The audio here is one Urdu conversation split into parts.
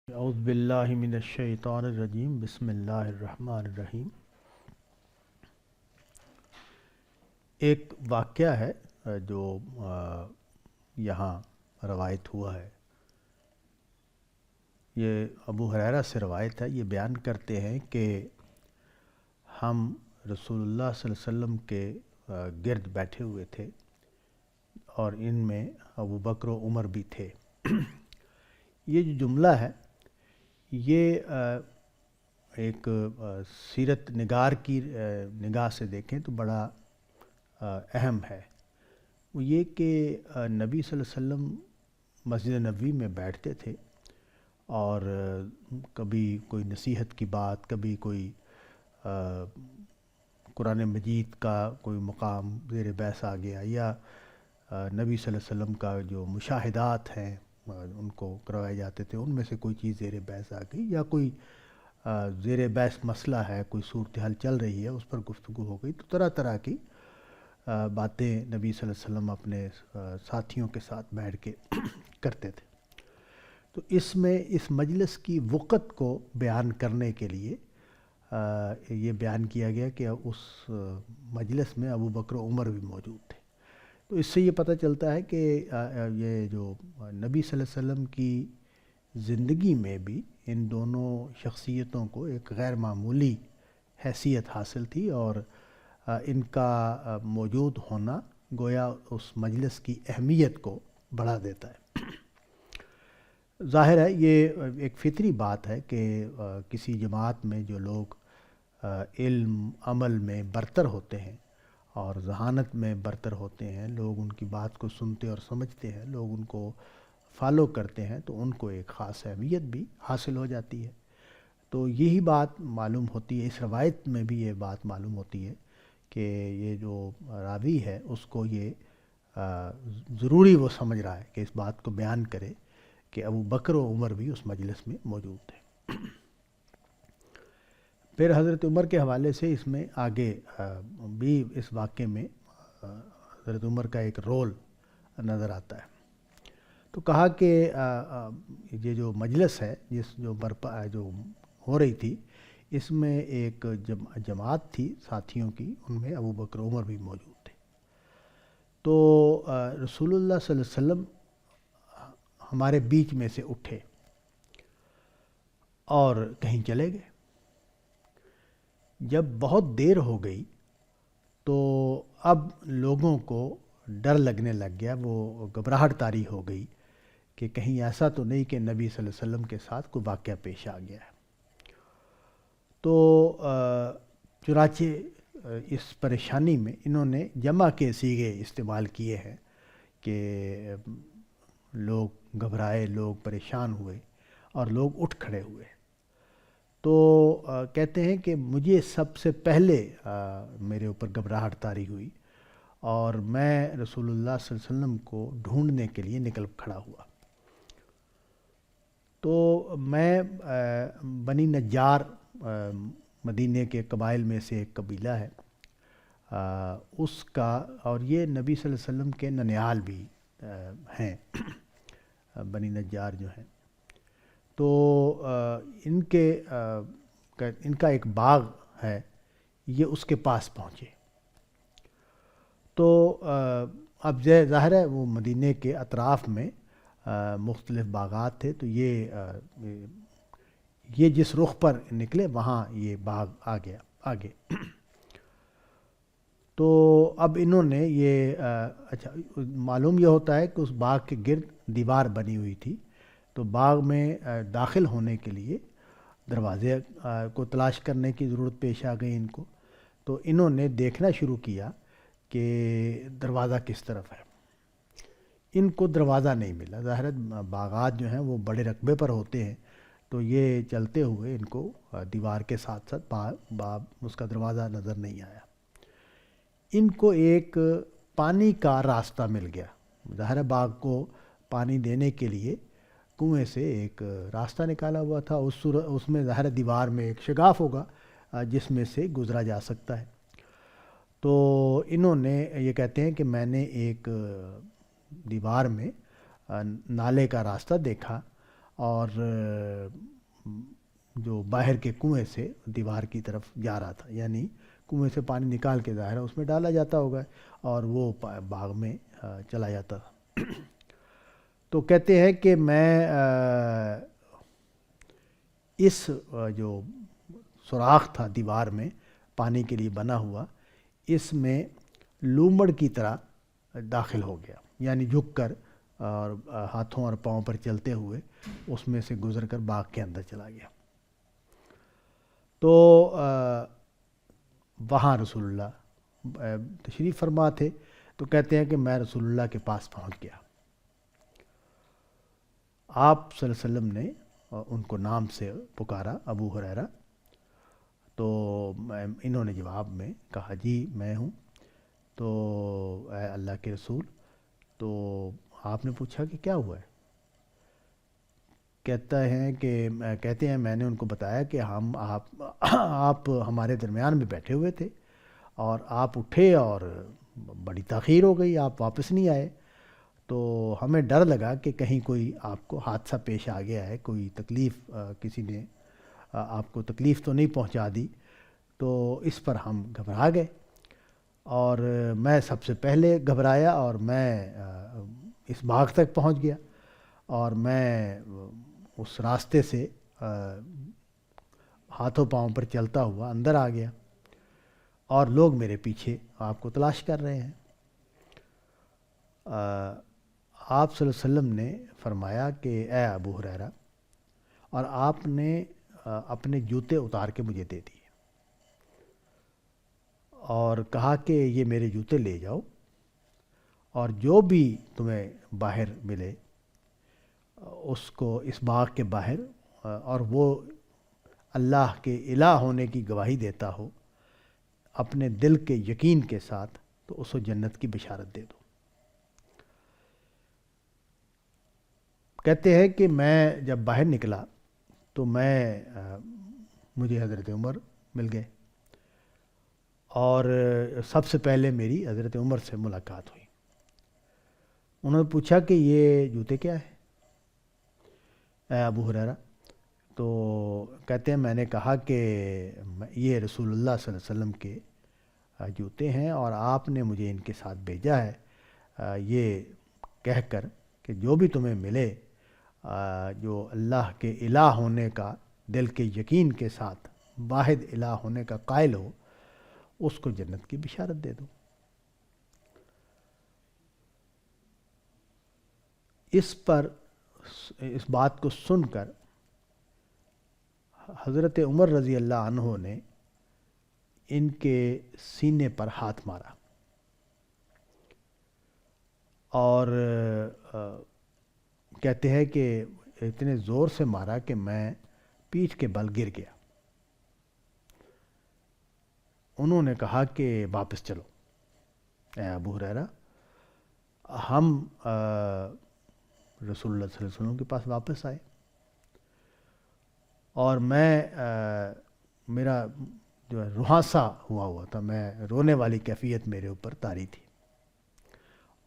اعوذ باللہ من الشیطان الرجیم بسم اللہ الرحمن الرحیم۔ ایک واقعہ ہے جو یہاں روایت ہوا ہے۔ یہ ابو ہریرہ سے روایت ہے۔ یہ بیان کرتے ہیں کہ ہم رسول اللہ صلی اللہ علیہ وسلم کے گرد بیٹھے ہوئے تھے اور ان میں ابو بکر و عمر بھی تھے۔ یہ جو جملہ ہے یہ ایک سیرت نگار کی نگاہ سے دیکھیں تو بڑا اہم ہے۔ وہ یہ کہ نبی صلی اللہ علیہ وسلم مسجد نبوی میں بیٹھتے تھے اور کبھی کوئی نصیحت کی بات، کبھی کوئی قرآن مجید کا کوئی مقام زیر بحث آ گیا، یا نبی صلی اللہ علیہ وسلم کا جو مشاہدات ہیں ان کو کروائے جاتے تھے، ان میں سے کوئی چیز زیر بحث آ گئی، یا کوئی زیر بحث مسئلہ ہے، کوئی صورتحال چل رہی ہے، اس پر گفتگو ہو گئی، تو طرح طرح کی باتیں نبی صلی اللہ علیہ وسلم اپنے ساتھیوں کے ساتھ بیٹھ کے کرتے تھے۔ تو اس میں اس مجلس کی وقت کو بیان کرنے کے لیے یہ بیان کیا گیا کہ اس مجلس میں ابو بکر و عمر بھی موجود تھے۔ تو اس سے یہ پتہ چلتا ہے کہ یہ جو نبی صلی اللہ علیہ وسلم کی زندگی میں بھی ان دونوں شخصیتوں کو ایک غیر معمولی حیثیت حاصل تھی، اور ان کا موجود ہونا گویا اس مجلس کی اہمیت کو بڑھا دیتا ہے۔ ظاہر ہے یہ ایک فطری بات ہے کہ کسی جماعت میں جو لوگ علم عمل میں برتر ہوتے ہیں اور ذہانت میں برتر ہوتے ہیں، لوگ ان کی بات کو سنتے اور سمجھتے ہیں، لوگ ان کو فالو کرتے ہیں، تو ان کو ایک خاص اہمیت بھی حاصل ہو جاتی ہے۔ تو یہی بات معلوم ہوتی ہے، اس روایت میں بھی یہ بات معلوم ہوتی ہے کہ یہ جو راوی ہے اس کو یہ ضروری وہ سمجھ رہا ہے کہ اس بات کو بیان کرے کہ ابو بکر و عمر بھی اس مجلس میں موجود تھے۔ پھر حضرت عمر کے حوالے سے اس میں آگے بھی اس واقعے میں حضرت عمر کا ایک رول نظر آتا ہے۔ تو کہا کہ یہ جو مجلس ہے جو ہو رہی تھی، اس میں ایک جماعت تھی ساتھیوں کی، ان میں ابو بکر عمر بھی موجود تھے۔ تو رسول اللہ صلی اللہ علیہ وسلم ہمارے بیچ میں سے اٹھے اور کہیں چلے گئے۔ جب بہت دیر ہو گئی تو اب لوگوں کو ڈر لگنے لگ گیا، وہ گھبراہٹ طاری ہو گئی کہ کہیں ایسا تو نہیں کہ نبی صلی اللہ علیہ وسلم کے ساتھ کوئی واقعہ پیش آ گیا ہے۔ تو چنانچہ اس پریشانی میں انہوں نے جمع کے صیغے استعمال کیے ہیں کہ لوگ گھبرائے، لوگ پریشان ہوئے اور لوگ اٹھ کھڑے ہوئے۔ تو کہتے ہیں کہ مجھے سب سے پہلے میرے اوپر گھبراہٹ طاری ہوئی اور میں رسول اللہ صلی اللہ علیہ وسلم کو ڈھونڈنے کے لیے نکل کھڑا ہوا۔ تو میں بنی نجار، مدینہ کے قبائل میں سے ایک قبیلہ ہے، اس کا، اور یہ نبی صلی اللہ علیہ وسلم کے ننیال بھی ہیں، بنی نجار جو ہیں۔ تو ان کا ایک باغ ہے، یہ اس کے پاس پہنچے۔ تو اب ظاہر ہے وہ مدینہ کے اطراف میں مختلف باغات تھے، تو یہ جس رخ پر نکلے وہاں یہ باغ آ گیا آگے۔ تو اب انہوں نے یہ اچھا معلوم یہ ہوتا ہے کہ اس باغ کے گرد دیوار بنی ہوئی تھی، تو باغ میں داخل ہونے کے لیے دروازے کو تلاش کرنے کی ضرورت پیش آ گئی ان کو۔ تو انہوں نے دیکھنا شروع کیا کہ دروازہ کس طرف ہے۔ ان کو دروازہ نہیں ملا۔ ظاہر باغات جو ہیں وہ بڑے رقبے پر ہوتے ہیں، تو یہ چلتے ہوئے ان کو دیوار کے ساتھ ساتھ اس کا دروازہ نظر نہیں آیا۔ ان کو ایک پانی کا راستہ مل گیا۔ ظاہر باغ کو پانی دینے کے لیے کنویں سے ایک راستہ نکالا ہوا تھا، اس میں ظاہر دیوار میں ایک شگاف ہوگا جس میں سے گزرا جا سکتا ہے۔ تو انہوں نے یہ کہتے ہیں کہ میں نے ایک دیوار میں نالے کا راستہ دیکھا اور جو باہر کے کنویں سے دیوار کی طرف جا رہا تھا، یعنی کنویں سے پانی نکال کے ظاہر ہے اس میں ڈالا جاتا ہوگا، اور وہ باغ میں چلا جاتا تھا۔ تو کہتے ہیں کہ میں اس جو سوراخ تھا دیوار میں پانی کے لیے بنا ہوا، اس میں لومڑ کی طرح داخل ہو گیا، یعنی جھک کر اور ہاتھوں اور پاؤں پر چلتے ہوئے اس میں سے گزر کر باغ کے اندر چلا گیا۔ تو وہاں رسول اللہ تشریف فرما تھے، تو کہتے ہیں کہ میں رسول اللہ کے پاس پہنچ گیا۔ آپ صلی اللہ علیہ وسلم نے ان کو نام سے پکارا، ابو ہریرہ، تو انہوں نے جواب میں کہا جی میں ہوں۔ تو اے اللہ کے رسول، تو آپ نے پوچھا کہ کیا ہوا ہے؟ کہتے ہیں میں نے ان کو بتایا کہ آپ ہمارے درمیان میں بیٹھے ہوئے تھے اور آپ اٹھے اور بڑی تاخیر ہو گئی، آپ واپس نہیں آئے، تو ہمیں ڈر لگا کہ کہیں کوئی آپ کو حادثہ پیش آ گیا ہے، کوئی تکلیف، کسی نے آپ کو تکلیف تو نہیں پہنچا دی، تو اس پر ہم گھبرا گئے، اور میں سب سے پہلے گھبرایا اور میں اس باغ تک پہنچ گیا، اور میں اس راستے سے ہاتھوں پاؤں پر چلتا ہوا اندر آ گیا، اور لوگ میرے پیچھے آپ کو تلاش کر رہے ہیں۔ آپ صلی اللہ علیہ وسلم نے فرمایا کہ اے ابو ہریرہ، اور آپ نے اپنے جوتے اتار کے مجھے دے دیے اور کہا کہ یہ میرے جوتے لے جاؤ، اور جو بھی تمہیں باہر ملے اس کو اس باغ کے باہر، اور وہ اللہ کے الہ ہونے کی گواہی دیتا ہو اپنے دل کے یقین کے ساتھ، تو اس کو جنت کی بشارت دے دو۔ کہتے ہیں کہ میں جب باہر نکلا تو مجھے حضرت عمر مل گئے، اور سب سے پہلے میری حضرت عمر سے ملاقات ہوئی۔ انہوں نے پوچھا کہ یہ جوتے کیا ہے اے ابو ہریرہ؟ تو کہتے ہیں میں نے کہا کہ یہ رسول اللہ صلی اللہ علیہ وسلم کے جوتے ہیں، اور آپ نے مجھے ان کے ساتھ بھیجا ہے یہ کہہ کر کہ جو بھی تمہیں ملے جو اللہ کے الہ ہونے کا دل کے یقین کے ساتھ واحد الہ ہونے کا قائل ہو، اس کو جنت کی بشارت دے دو۔ اس بات کو سن کر حضرت عمر رضی اللہ عنہ نے ان کے سینے پر ہاتھ مارا، اور کہتے ہیں کہ اتنے زور سے مارا کہ میں پیٹھ کے بل گر گیا۔ انہوں نے کہا کہ واپس چلو اے ابو ہریرہ۔ ہم رسول اللہ صلی اللہ علیہ وسلم کے پاس واپس آئے، اور میرا جو ہے رہاسا ہوا تھا، میں رونے والی کیفیت میرے اوپر طاری تھی،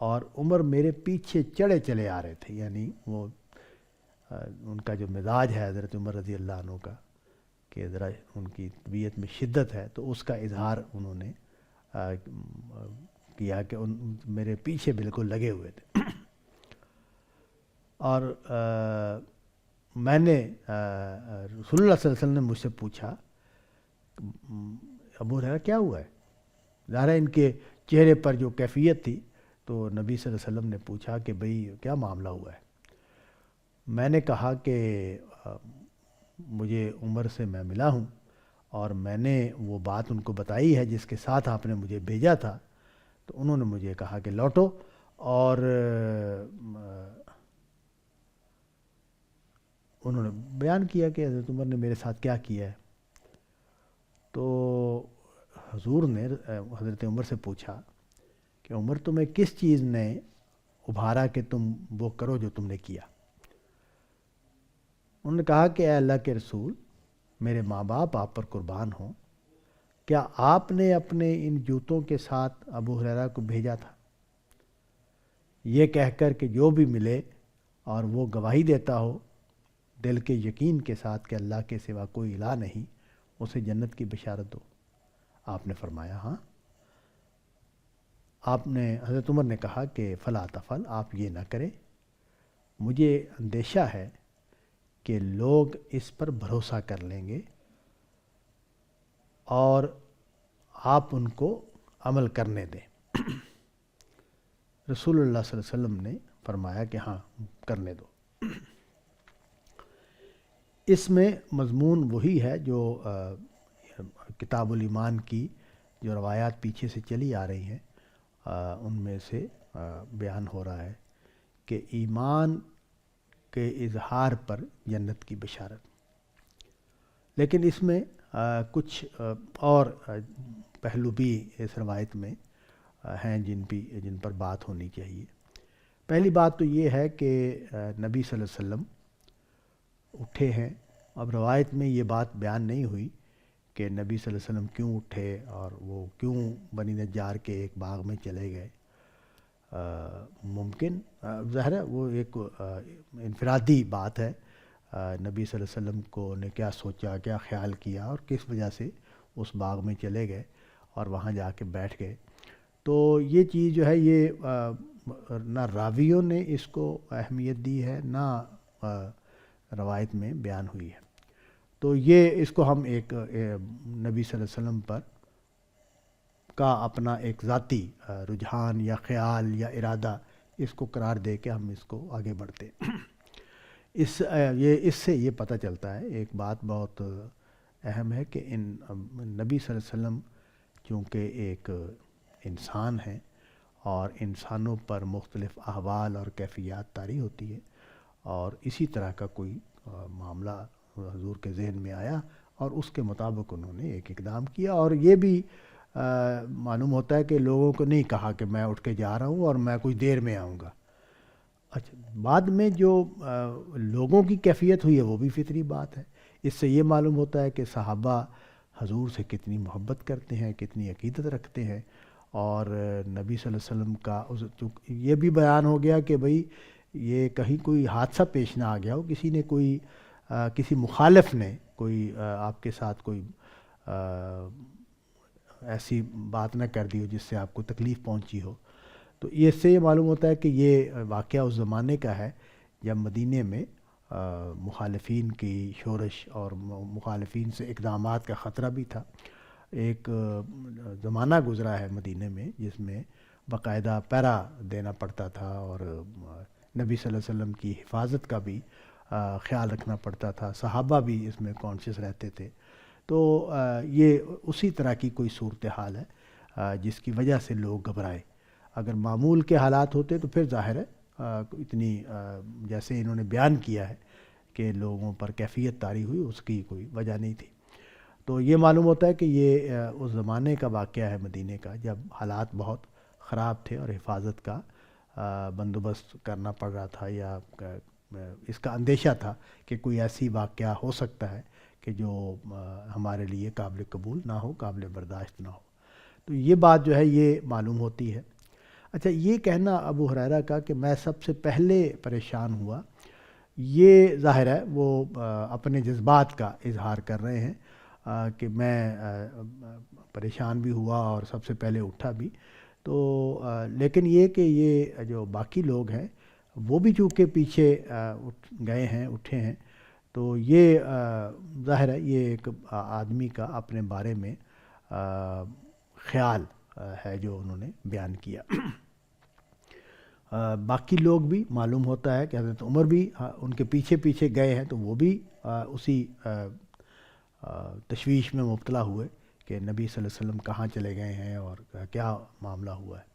اور عمر میرے پیچھے چڑھے چلے آ رہے تھے، یعنی وہ ان کا جو مزاج ہے حضرت عمر رضی اللہ عنہ کا کہ ذرا ان کی طبیعت میں شدت ہے، تو اس کا اظہار انہوں نے کیا کہ میرے پیچھے بالکل لگے ہوئے تھے۔ اور میں نے رسول اللہ صلی اللہ علیہ وسلم نے مجھ سے پوچھا ابو ہریرہ کیا ہوا ہے؟ ظاہر ہے ان کے چہرے پر جو کیفیت تھی، تو نبی صلی اللہ علیہ وسلم نے پوچھا کہ بھئی کیا معاملہ ہوا ہے؟ میں نے کہا کہ مجھے عمر سے میں ملا ہوں، اور میں نے وہ بات ان کو بتائی ہے جس کے ساتھ آپ نے مجھے بھیجا تھا، تو انہوں نے مجھے کہا کہ لوٹو، اور انہوں نے بیان کیا کہ حضرت عمر نے میرے ساتھ کیا کیا ہے۔ تو حضور نے حضرت عمر سے پوچھا کہ عمر تمہیں کس چیز نے ابھارا کہ تم وہ کرو جو تم نے کیا؟ انہوں نے کہا کہ اے اللہ کے رسول، میرے ماں باپ آپ پر قربان ہوں، کیا آپ نے اپنے ان جوتوں کے ساتھ ابو ہریرہ کو بھیجا تھا یہ کہہ کر کہ جو بھی ملے اور وہ گواہی دیتا ہو دل کے یقین کے ساتھ کہ اللہ کے سوا کوئی الہ نہیں، اسے جنت کی بشارت دو۔ آپ نے فرمایا ہاں۔ آپ نے حضرت عمر نے کہا کہ فلا تفعل، آپ یہ نہ کریں، مجھے اندیشہ ہے کہ لوگ اس پر بھروسہ کر لیں گے اور آپ ان کو عمل کرنے دیں۔ رسول اللہ صلی اللہ علیہ وسلم نے فرمایا کہ ہاں کرنے دو۔ اس میں مضمون وہی ہے جو کتاب الایمان کی جو روایات پیچھے سے چلی آ رہی ہیں ان میں سے بیان ہو رہا ہے کہ ایمان کے اظہار پر جنت کی بشارت۔ لیکن اس میں کچھ اور پہلو بھی اس روایت میں ہیں جن پر بات ہونی چاہیے۔ پہلی بات تو یہ ہے کہ نبی صلی اللہ علیہ وسلم اٹھے ہیں۔ اب روایت میں یہ بات بیان نہیں ہوئی کہ نبی صلی اللہ علیہ وسلم کیوں اٹھے اور وہ کیوں بنی نجار کے ایک باغ میں چلے گئے۔ ممکن ظاہر ہے وہ ایک انفرادی بات ہے، نبی صلی اللہ علیہ وسلم کو نے کیا سوچا، کیا خیال کیا اور کس وجہ سے اس باغ میں چلے گئے اور وہاں جا کے بیٹھ گئے۔ تو یہ چیز جو ہے یہ نہ راویوں نے اس کو اہمیت دی ہے نہ روایت میں بیان ہوئی ہے۔ تو یہ اس کو ہم ایک نبی صلی اللہ علیہ وسلم پر کا اپنا ایک ذاتی رجحان یا خیال یا ارادہ اس کو قرار دے کے ہم اس کو آگے بڑھتے ہیں۔ اس سے یہ پتہ چلتا ہے، ایک بات بہت اہم ہے کہ نبی صلی اللہ علیہ وسلم چونکہ ایک انسان ہیں اور انسانوں پر مختلف احوال اور کیفیات طاری ہوتی ہے، اور اسی طرح کا کوئی معاملہ حضور کے ذہن میں آیا اور اس کے مطابق انہوں نے ایک اقدام کیا، اور یہ بھی معلوم ہوتا ہے کہ لوگوں کو نہیں کہا کہ میں اٹھ کے جا رہا ہوں اور میں کچھ دیر میں آؤں گا۔ اچھا، بعد میں جو لوگوں کی کیفیت ہوئی ہے وہ بھی فطری بات ہے۔ اس سے یہ معلوم ہوتا ہے کہ صحابہ حضور سے کتنی محبت کرتے ہیں، کتنی عقیدت رکھتے ہیں، اور نبی صلی اللہ علیہ وسلم کا یہ بھی بیان ہو گیا کہ بھئی یہ کہیں کوئی حادثہ پیش نہ آ گیا ہو، کسی نے کوئی کسی مخالف نے کوئی آپ کے ساتھ کوئی ایسی بات نہ کر دی ہو جس سے آپ کو تکلیف پہنچی ہو۔ تو اس سے یہ معلوم ہوتا ہے کہ یہ واقعہ اس زمانے کا ہے جب مدینے میں مخالفین کی شورش اور مخالفین سے اقدامات کا خطرہ بھی تھا۔ ایک زمانہ گزرا ہے مدینے میں جس میں باقاعدہ پہرا دینا پڑتا تھا اور نبی صلی اللہ علیہ وسلم کی حفاظت کا بھی خیال رکھنا پڑتا تھا، صحابہ بھی اس میں کانشیس رہتے تھے۔ تو یہ اسی طرح کی کوئی صورتحال ہے جس کی وجہ سے لوگ گھبرائے۔ اگر معمول کے حالات ہوتے تو پھر ظاہر ہے اتنی جیسے انہوں نے بیان کیا ہے کہ لوگوں پر کیفیت طاری ہوئی، اس کی کوئی وجہ نہیں تھی۔ تو یہ معلوم ہوتا ہے کہ یہ اس زمانے کا واقعہ ہے مدینے کا جب حالات بہت خراب تھے اور حفاظت کا بندوبست کرنا پڑ رہا تھا، یا اس کا اندیشہ تھا کہ کوئی ایسی واقعہ ہو سکتا ہے کہ جو ہمارے لیے قابل قبول نہ ہو، قابل برداشت نہ ہو۔ تو یہ بات جو ہے یہ معلوم ہوتی ہے۔ اچھا، یہ کہنا ابو ہریرہ کا کہ میں سب سے پہلے پریشان ہوا، یہ ظاہر ہے وہ اپنے جذبات کا اظہار کر رہے ہیں کہ میں پریشان بھی ہوا اور سب سے پہلے اٹھا بھی۔ تو لیکن یہ کہ یہ جو باقی لوگ ہیں وہ بھی چونکہ پیچھے گئے ہیں، اٹھے ہیں، تو یہ ظاہر ہے یہ ایک آدمی کا اپنے بارے میں خیال ہے جو انہوں نے بیان کیا۔ باقی لوگ بھی معلوم ہوتا ہے کہ حضرت عمر بھی ان کے پیچھے پیچھے گئے ہیں، تو وہ بھی اسی تشویش میں مبتلا ہوئے کہ نبی صلی اللہ علیہ وسلم کہاں چلے گئے ہیں اور کیا معاملہ ہوا ہے۔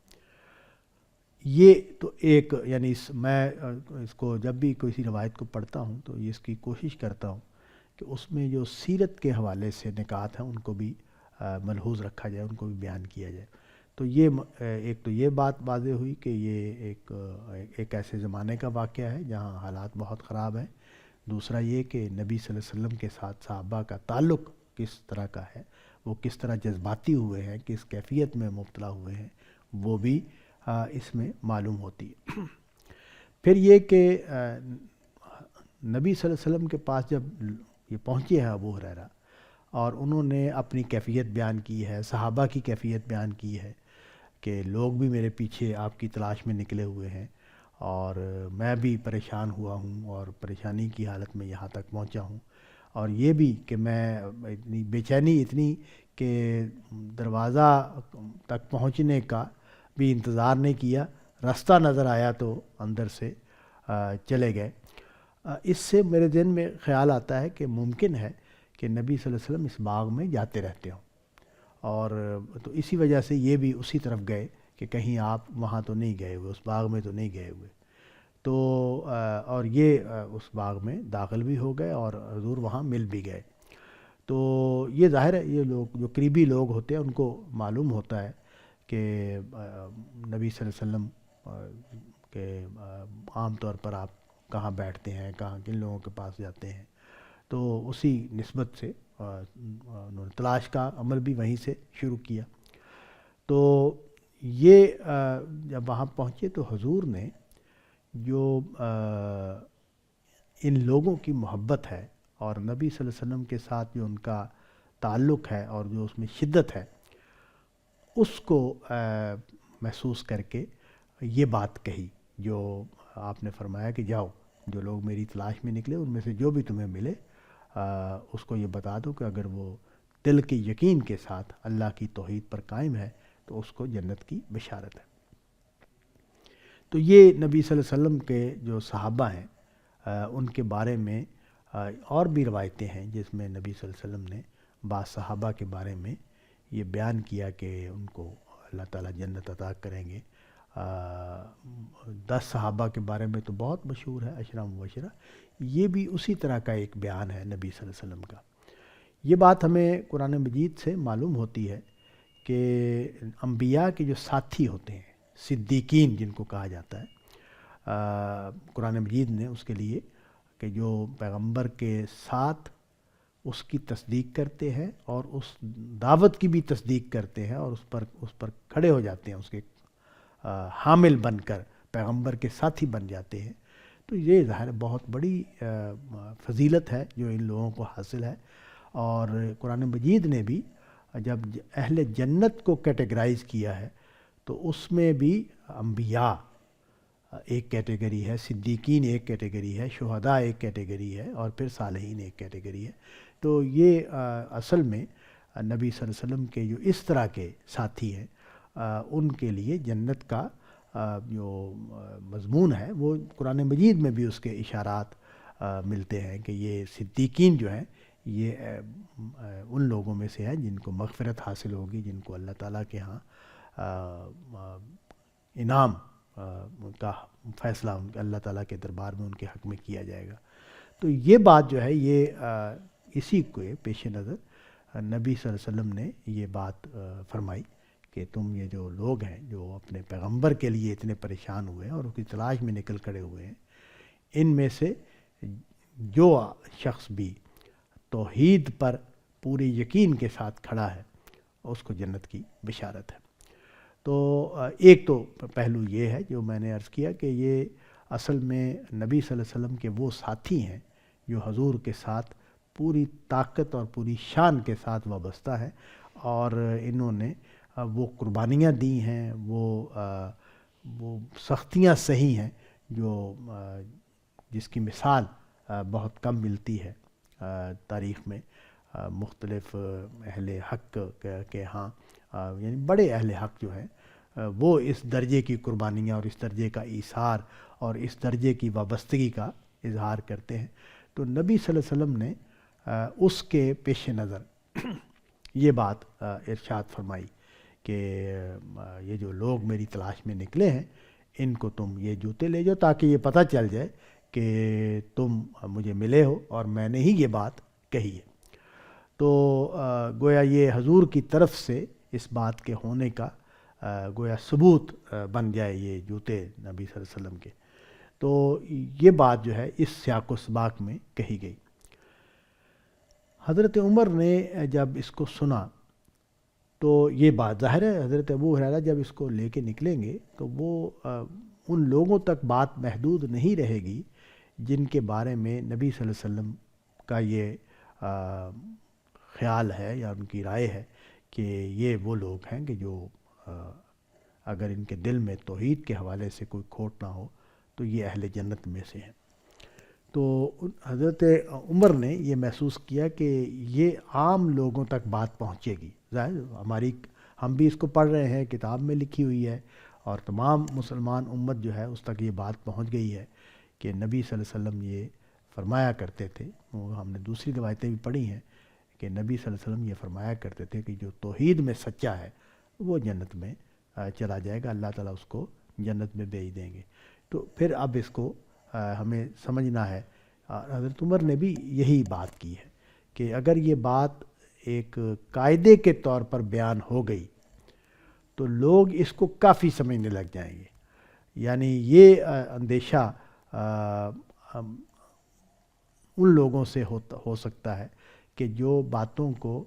یہ تو ایک یعنی میں اس کو جب بھی کسی روایت کو پڑھتا ہوں تو اس کی کوشش کرتا ہوں کہ اس میں جو سیرت کے حوالے سے نکات ہیں ان کو بھی ملحوظ رکھا جائے، ان کو بھی بیان کیا جائے۔ تو یہ ایک تو یہ بات واضح ہوئی کہ یہ ایک ایسے زمانے کا واقعہ ہے جہاں حالات بہت خراب ہیں۔ دوسرا یہ کہ نبی صلی اللہ علیہ وسلم کے ساتھ صحابہ کا تعلق کس طرح کا ہے، وہ کس طرح جذباتی ہوئے ہیں، کس کیفیت میں مبتلا ہوئے ہیں، وہ بھی اس میں معلوم ہوتی ہے۔ پھر یہ کہ نبی صلی اللہ علیہ وسلم کے پاس جب یہ پہنچے ہیں ابو ہریرہ اور انہوں نے اپنی کیفیت بیان کی ہے، صحابہ کی کیفیت بیان کی ہے کہ لوگ بھی میرے پیچھے آپ کی تلاش میں نکلے ہوئے ہیں اور میں بھی پریشان ہوا ہوں اور پریشانی کی حالت میں یہاں تک پہنچا ہوں، اور یہ بھی کہ میں اتنی بے چینی اتنی کہ دروازہ تک پہنچنے کا بھی انتظار نہیں کیا، راستہ نظر آیا تو اندر سے چلے گئے۔ اس سے میرے ذہن میں خیال آتا ہے کہ ممکن ہے کہ نبی صلی اللہ علیہ وسلم اس باغ میں جاتے رہتے ہوں، اور تو اسی وجہ سے یہ بھی اسی طرف گئے کہ کہیں آپ وہاں تو نہیں گئے ہوئے، اس باغ میں تو نہیں گئے ہوئے، تو اور یہ اس باغ میں داخل بھی ہو گئے اور حضور وہاں مل بھی گئے۔ تو یہ ظاہر ہے یہ لوگ جو قریبی لوگ ہوتے ہیں ان کو معلوم ہوتا ہے کہ نبی صلی اللہ علیہ وسلم کہ عام طور پر آپ کہاں بیٹھتے ہیں، کہاں کن لوگوں کے پاس جاتے ہیں، تو اسی نسبت سے انہوں نے تلاش کا عمل بھی وہیں سے شروع کیا۔ تو یہ جب وہاں پہنچے تو حضور نے جو ان لوگوں کی محبت ہے اور نبی صلی اللہ علیہ وسلم کے ساتھ جو ان کا تعلق ہے اور جو اس میں شدت ہے، اس کو محسوس کر کے یہ بات کہی جو آپ نے فرمایا کہ جاؤ، جو لوگ میری تلاش میں نکلے ان میں سے جو بھی تمہیں ملے اس کو یہ بتا دو کہ اگر وہ دل کے یقین کے ساتھ اللہ کی توحید پر قائم ہے تو اس کو جنت کی بشارت ہے۔ تو یہ نبی صلی اللہ علیہ وسلم کے جو صحابہ ہیں ان کے بارے میں اور بھی روایتیں ہیں جس میں نبی صلی اللہ علیہ وسلم نے بعض صحابہ کے بارے میں یہ بیان کیا کہ ان کو اللہ تعالیٰ جنت عطا کریں گے۔ 10 صحابہ کے بارے میں تو بہت مشہور ہے، عشرہ مبشرہ، یہ بھی اسی طرح کا ایک بیان ہے نبی صلی اللہ علیہ وسلم کا۔ یہ بات ہمیں قرآن مجید سے معلوم ہوتی ہے کہ انبیاء کے جو ساتھی ہوتے ہیں، صدیقین جن کو کہا جاتا ہے، قرآن مجید نے اس کے لیے کہ جو پیغمبر کے ساتھ اس کی تصدیق کرتے ہیں اور اس دعوت کی بھی تصدیق کرتے ہیں اور اس پر کھڑے ہو جاتے ہیں، اس کے حامل بن کر پیغمبر کے ساتھی بن جاتے ہیں، تو یہ ظاہر بہت بڑی فضیلت ہے جو ان لوگوں کو حاصل ہے۔ اور قرآن مجید نے بھی جب اہل جنت کو کیٹیگرائز کیا ہے تو اس میں بھی انبیاء ایک کیٹیگری ہے، صدیقین ایک کیٹیگری ہے، شہداء ایک کیٹیگری ہے، اور پھر صالحین ایک کیٹیگری ہے۔ تو یہ اصل میں نبی صلی اللہ علیہ وسلم کے جو اس طرح کے ساتھی ہیں ان کے لیے جنت کا جو مضمون ہے وہ قرآن مجید میں بھی اس کے اشارات ملتے ہیں کہ یہ صدیقین جو ہیں یہ ان لوگوں میں سے ہیں جن کو مغفرت حاصل ہوگی، جن کو اللہ تعالیٰ کے ہاں انعام کا فیصلہ اللہ تعالیٰ کے دربار میں ان کے حق میں کیا جائے گا۔ تو یہ بات جو ہے یہ اسی کو پیش نظر نبی صلی اللہ علیہ وسلم نے یہ بات فرمائی کہ تم یہ جو لوگ ہیں جو اپنے پیغمبر کے لیے اتنے پریشان ہوئے ہیں اور اس کی تلاش میں نکل کھڑے ہوئے ہیں، ان میں سے جو شخص بھی توحید پر پورے یقین کے ساتھ کھڑا ہے اس کو جنت کی بشارت ہے۔ تو ایک تو پہلو یہ ہے جو میں نے عرض کیا کہ یہ اصل میں نبی صلی اللہ علیہ وسلم کے وہ ساتھی ہیں جو حضور کے ساتھ پوری طاقت اور پوری شان کے ساتھ وابستہ ہیں، اور انہوں نے وہ قربانیاں دی ہیں، وہ سختیاں سہی ہیں جو جس کی مثال بہت کم ملتی ہے تاریخ میں مختلف اہل حق کے ہاں، یعنی بڑے اہل حق جو ہیں وہ اس درجے کی قربانیاں اور اس درجے کا ایثار اور اس درجے کی وابستگی کا اظہار کرتے ہیں۔ تو نبی صلی اللہ علیہ وسلم نے اس کے پیش نظر یہ بات ارشاد فرمائی کہ یہ جو لوگ میری تلاش میں نکلے ہیں ان کو تم یہ جوتے لے جاؤ تاکہ یہ پتہ چل جائے کہ تم مجھے ملے ہو اور میں نے ہی یہ بات کہی ہے۔ تو گویا یہ حضور کی طرف سے اس بات کے ہونے کا گویا ثبوت بن جائے یہ جوتے نبی صلی اللہ علیہ وسلم کے، تو یہ بات جو ہے اس سیاق و سباق میں کہی گئی۔ حضرت عمر نے جب اس کو سنا تو یہ بات ظاہر ہے حضرت ابو ہریرہ جب اس کو لے کے نکلیں گے تو وہ ان لوگوں تک بات محدود نہیں رہے گی جن کے بارے میں نبی صلی اللہ علیہ وسلم کا یہ خیال ہے یا ان کی رائے ہے کہ یہ وہ لوگ ہیں کہ جو اگر ان کے دل میں توحید کے حوالے سے کوئی کھوٹ نہ ہو تو یہ اہل جنت میں سے ہیں۔ تو حضرت عمر نے یہ محسوس کیا کہ یہ عام لوگوں تک بات پہنچے گی، ظاہر ہم بھی اس کو پڑھ رہے ہیں، کتاب میں لکھی ہوئی ہے، اور تمام مسلمان امت جو ہے اس تک یہ بات پہنچ گئی ہے کہ نبی صلی اللہ علیہ وسلم یہ فرمایا کرتے تھے۔ وہ ہم نے دوسری روایتیں بھی پڑھی ہیں کہ نبی صلی اللہ علیہ وسلم یہ فرمایا کرتے تھے کہ جو توحید میں سچا ہے وہ جنت میں چلا جائے گا، اللہ تعالیٰ اس کو جنت میں بھیج دیں گے۔ تو پھر اب اس کو ہمیں سمجھنا ہے، حضرت عمر نے بھی یہی بات کی ہے کہ اگر یہ بات ایک قاعدے کے طور پر بیان ہو گئی تو لوگ اس کو کافی سمجھنے لگ جائیں گے۔ یعنی یہ اندیشہ ان لوگوں سے ہو سکتا ہے کہ جو باتوں کو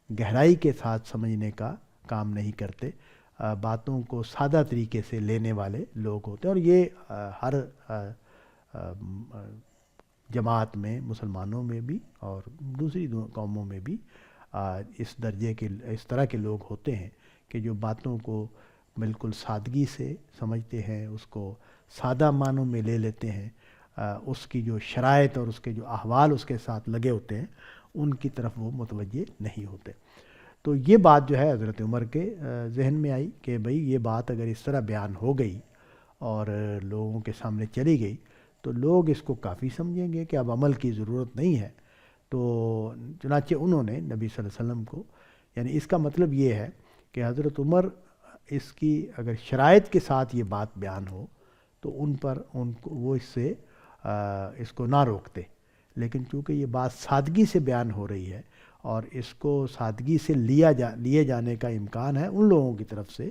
گہرائی کے ساتھ سمجھنے کا کام نہیں کرتے، باتوں کو سادہ طریقے سے لینے والے لوگ ہوتے ہیں، اور یہ ہر جماعت میں، مسلمانوں میں بھی اور دوسری قوموں میں بھی اس درجے کے اس طرح کے لوگ ہوتے ہیں کہ جو باتوں کو بالکل سادگی سے سمجھتے ہیں، اس کو سادہ معنوں میں لے لیتے ہیں، اس کی جو شرائط اور اس کے جو احوال اس کے ساتھ لگے ہوتے ہیں ان کی طرف وہ متوجہ نہیں ہوتے۔ تو یہ بات جو ہے حضرت عمر کے ذہن میں آئی کہ بھئی یہ بات اگر اس طرح بیان ہو گئی اور لوگوں کے سامنے چلی گئی تو لوگ اس کو کافی سمجھیں گے کہ اب عمل کی ضرورت نہیں ہے۔ تو چنانچہ انہوں نے نبی صلی اللہ علیہ وسلم کو، یعنی اس کا مطلب یہ ہے کہ حضرت عمر اس کی اگر شرائط کے ساتھ یہ بات بیان ہو تو ان کو وہ اس کو نہ روکتے، لیکن چونکہ یہ بات سادگی سے بیان ہو رہی ہے اور اس کو سادگی سے لیے جانے کا امکان ہے ان لوگوں کی طرف سے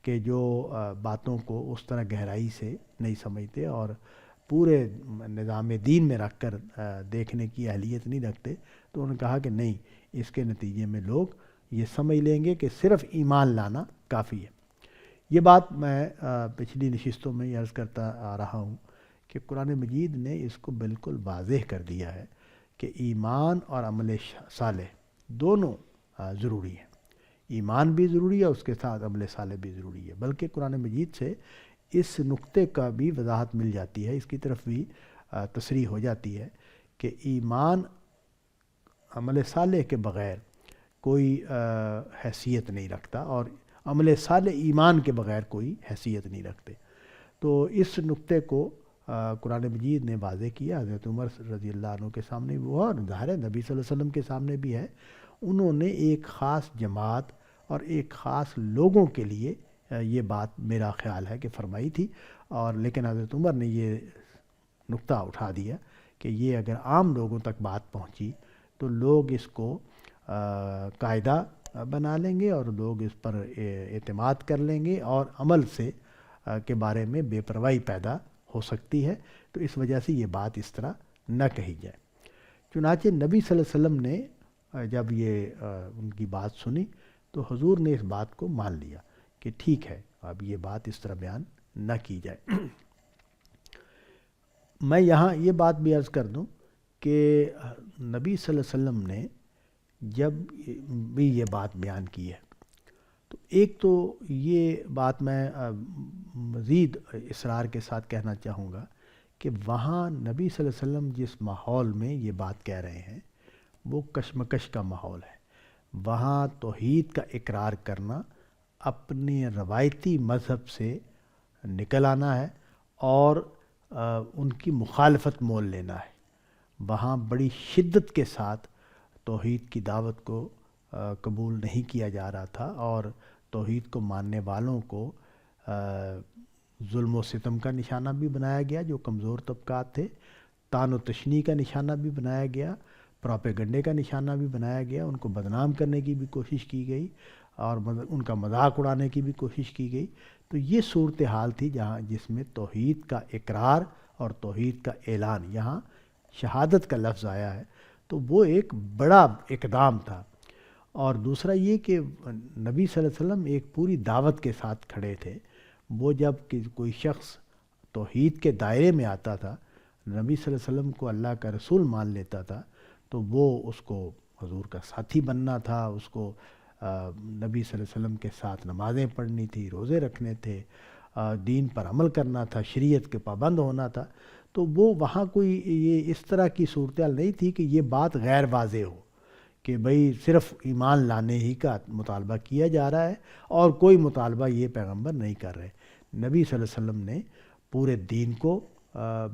کہ جو باتوں کو اس طرح گہرائی سے نہیں سمجھتے اور پورے نظام دین میں رکھ کر دیکھنے کی اہلیت نہیں رکھتے، تو انہوں نے کہا کہ نہیں، اس کے نتیجے میں لوگ یہ سمجھ لیں گے کہ صرف ایمان لانا کافی ہے۔ یہ بات میں پچھلی نشستوں میں عرض کرتا آ رہا ہوں کہ قرآن مجید نے اس کو بالکل واضح کر دیا ہے کہ ایمان اور عمل صالح دونوں ضروری ہیں۔ ایمان بھی ضروری ہے، اس کے ساتھ عمل صالح بھی ضروری ہے، بلکہ قرآن مجید سے اس نقطے کا بھی وضاحت مل جاتی ہے، اس کی طرف بھی تصریح ہو جاتی ہے کہ ایمان عمل صالح کے بغیر کوئی حیثیت نہیں رکھتا اور عمل صالح ایمان کے بغیر کوئی حیثیت نہیں رکھتے۔ تو اس نقطے کو قرآن مجید نے واضح کیا، حضرت عمر رضی اللہ عنہ کے سامنے بھی ہوا اور ظاہر ہے نبی صلی اللہ علیہ وسلم کے سامنے بھی ہے۔ انہوں نے ایک خاص جماعت اور ایک خاص لوگوں کے لیے یہ بات میرا خیال ہے کہ فرمائی تھی، اور لیکن حضرت عمر نے یہ نقطہ اٹھا دیا کہ یہ اگر عام لوگوں تک بات پہنچی تو لوگ اس کو قاعدہ بنا لیں گے اور لوگ اس پر اعتماد کر لیں گے اور عمل سے کے بارے میں بے پرواہی پیدا ہو سکتی ہے، تو اس وجہ سے یہ بات اس طرح نہ کہی جائے۔ چنانچہ نبی صلی اللہ علیہ وسلم نے جب یہ ان کی بات سنی تو حضور نے اس بات کو مان لیا کہ ٹھیک ہے، اب یہ بات اس طرح بیان نہ کی جائے۔ میں یہاں یہ بات بھی عرض کر دوں کہ نبی صلی اللہ علیہ وسلم نے جب بھی یہ بات بیان کی ہے تو ایک تو یہ بات میں مزید اصرار کے ساتھ کہنا چاہوں گا کہ وہاں نبی صلی اللہ علیہ وسلم جس ماحول میں یہ بات کہہ رہے ہیں وہ کشمکش کا ماحول ہے۔ وہاں توحید کا اقرار کرنا، اپنے روایتی مذہب سے نکل آنا ہے اور ان کی مخالفت مول لینا ہے۔ وہاں بڑی شدت کے ساتھ توحید کی دعوت کو قبول نہیں کیا جا رہا تھا اور توحید کو ماننے والوں کو ظلم و ستم کا نشانہ بھی بنایا گیا، جو کمزور طبقات تھے، طعن و تشنیع کا نشانہ بھی بنایا گیا، پروپیگنڈے کا نشانہ بھی بنایا گیا، ان کو بدنام کرنے کی بھی کوشش کی گئی اور ان کا مذاق اڑانے کی بھی کوشش کی گئی۔ تو یہ صورتحال تھی جس میں توحید کا اقرار اور توحید کا اعلان، یہاں شہادت کا لفظ آیا ہے، تو وہ ایک بڑا اقدام تھا۔ اور دوسرا یہ کہ نبی صلی اللہ علیہ وسلم ایک پوری دعوت کے ساتھ کھڑے تھے۔ وہ جب کہ کوئی شخص توحید کے دائرے میں آتا تھا نبی صلی اللہ علیہ وسلم کو اللہ کا رسول مان لیتا تھا تو وہ اس کو حضور کا ساتھی بننا تھا، اس کو نبی صلی اللہ علیہ وسلم کے ساتھ نمازیں پڑھنی تھی، روزے رکھنے تھے، دین پر عمل کرنا تھا، شریعت کے پابند ہونا تھا. تو وہ وہاں کوئی یہ اس طرح کی صورتحال نہیں تھی کہ یہ بات غیر واضح ہو کہ بھئی صرف ایمان لانے ہی کا مطالبہ کیا جا رہا ہے اور کوئی مطالبہ یہ پیغمبر نہیں کر رہے. نبی صلی اللہ علیہ وسلم نے پورے دین کو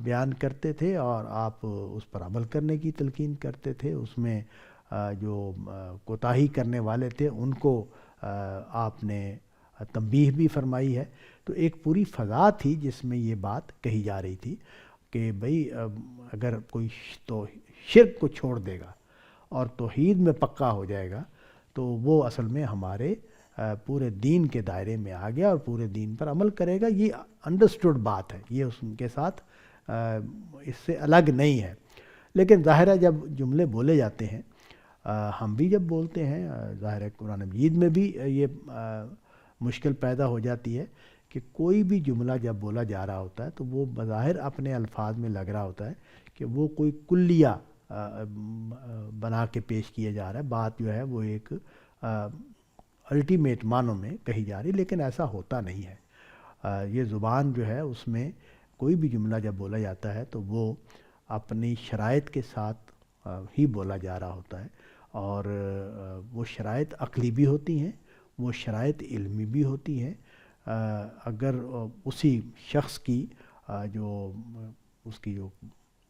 بیان کرتے تھے اور آپ اس پر عمل کرنے کی تلقین کرتے تھے. اس میں جو کوتاہی کرنے والے تھے ان کو آپ نے تنبیہ بھی فرمائی ہے. تو ایک پوری فضا تھی جس میں یہ بات کہی جا رہی تھی کہ بھئی اگر کوئی تو شرک کو چھوڑ دے گا اور توحید میں پکا ہو جائے گا تو وہ اصل میں ہمارے پورے دین کے دائرے میں آ گیا اور پورے دین پر عمل کرے گا. یہ انڈرسٹوڈ بات ہے، یہ اس کے ساتھ اس سے الگ نہیں ہے. لیکن ظاہر ہے جب جملے بولے جاتے ہیں، ہم بھی جب بولتے ہیں، ظاہر ہے قرآن مجید میں بھی یہ مشکل پیدا ہو جاتی ہے کہ کوئی بھی جملہ جب بولا جا رہا ہوتا ہے تو وہ بظاہر اپنے الفاظ میں لگ رہا ہوتا ہے کہ وہ کوئی کلیہ بنا کے پیش کیا جا رہا ہے، بات جو ہے وہ ایک الٹیمیٹ معنوں میں کہی جا رہی، لیکن ایسا ہوتا نہیں ہے. یہ زبان جو ہے اس میں کوئی بھی جملہ جب بولا جاتا ہے تو وہ اپنی شرائط کے ساتھ ہی بولا جا رہا ہوتا ہے، اور وہ شرائط عقلی بھی ہوتی ہیں، وہ شرائط علمی بھی ہوتی ہیں. اگر اسی شخص کی اس کی جو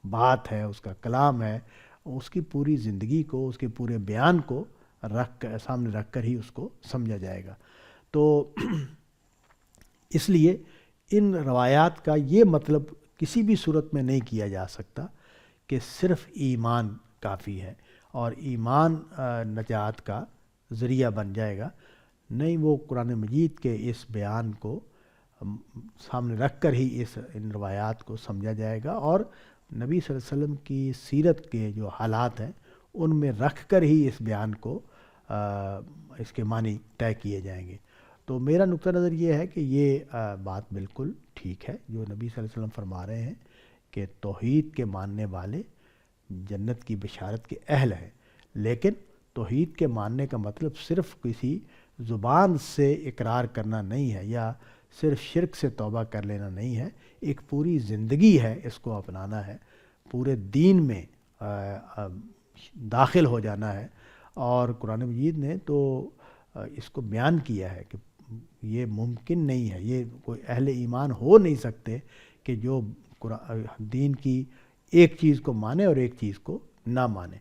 بات ہے، اس کا کلام ہے، اس کی پوری زندگی کو، اس کے پورے بیان کو سامنے رکھ کر ہی اس کو سمجھا جائے گا. تو اس لیے ان روایات کا یہ مطلب کسی بھی صورت میں نہیں کیا جا سکتا کہ صرف ایمان کافی ہے اور ایمان نجات کا ذریعہ بن جائے گا. نہیں، وہ قرآن مجید کے اس بیان کو سامنے رکھ کر ہی ان روایات کو سمجھا جائے گا، اور نبی صلی اللہ علیہ وسلم کی سیرت کے جو حالات ہیں ان میں رکھ کر ہی اس بیان کو اس کے معنی طے کیے جائیں گے. تو میرا نقطہ نظر یہ ہے کہ یہ بات بالکل ٹھیک ہے جو نبی صلی اللہ علیہ وسلم فرما رہے ہیں کہ توحید کے ماننے والے جنت کی بشارت کے اہل ہیں. لیکن توحید کے ماننے کا مطلب صرف کسی زبان سے اقرار کرنا نہیں ہے یا صرف شرک سے توبہ کر لینا نہیں ہے، ایک پوری زندگی ہے اس کو اپنانا ہے، پورے دین میں داخل ہو جانا ہے. اور قرآن مجید نے تو اس کو بیان کیا ہے کہ یہ ممکن نہیں ہے، یہ کوئی اہل ایمان ہو نہیں سکتے کہ جو دین کی ایک چیز کو مانے اور ایک چیز کو نہ مانے.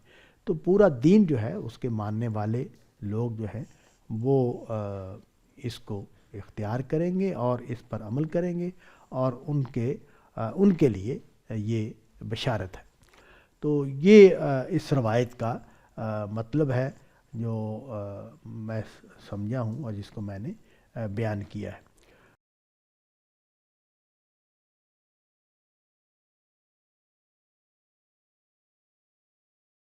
تو پورا دین جو ہے اس کے ماننے والے لوگ جو ہیں وہ اس کو اختیار کریں گے اور اس پر عمل کریں گے، اور ان کے لیے یہ بشارت ہے. تو یہ اس روایت کا مطلب ہے جو میں سمجھا ہوں اور جس کو میں نے بیان کیا ہے.